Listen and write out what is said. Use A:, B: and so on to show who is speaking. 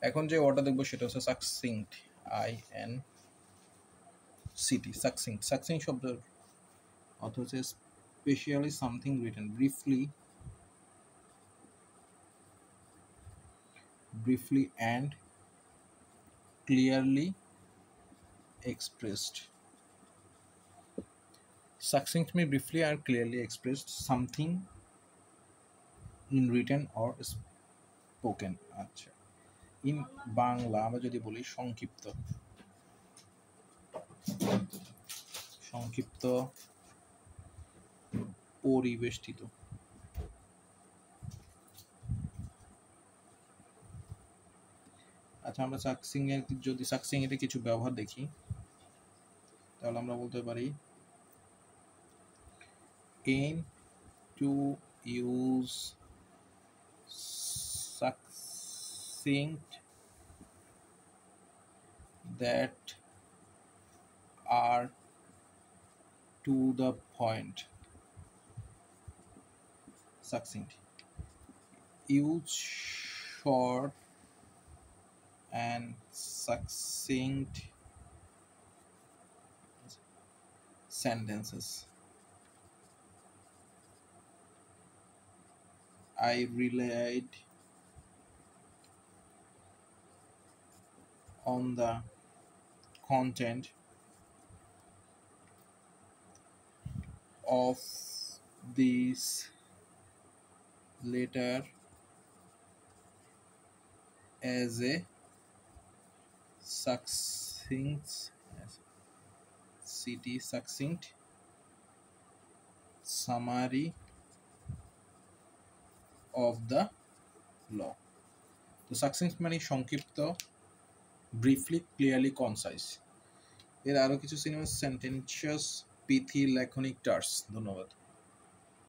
A: এখন যে ওয়ার্ডটা দেখবো সেটা হচ্ছে সাকসিংক্ট, INCT, সাকসিংক্ট। সাকসিংক্ট শব্দের অর্থ হচ্ছে specially something written briefly and clearly expressed. Succinct means briefly and clearly expressed something in written or spoken. আচ্ছা, ইন বাংলা আমরা যদি বলি সংক্ষিপ্ত, সংক্ষিপ্ত, পরিবেষ্টিত। আচ্ছা, আমরা যদি সাকসিংয়ের কিছু ব্যবহার দেখি তাহলে আমরা বলতে পারি aim to use succinct that are to the point. Succinct. Use short and succinct sentences. I relied on the content of this letter as a succinct summary of the law. তো সাকসিংক্ট মানে সংক্ষিপ্ত, ব্রিফলি, ক্লিয়ারলি, কনসাইজ। এর আরো কিছু cinema সেন্টেন্সিয়াস, পিথি, laconic টার্স। ধন্যবাদ।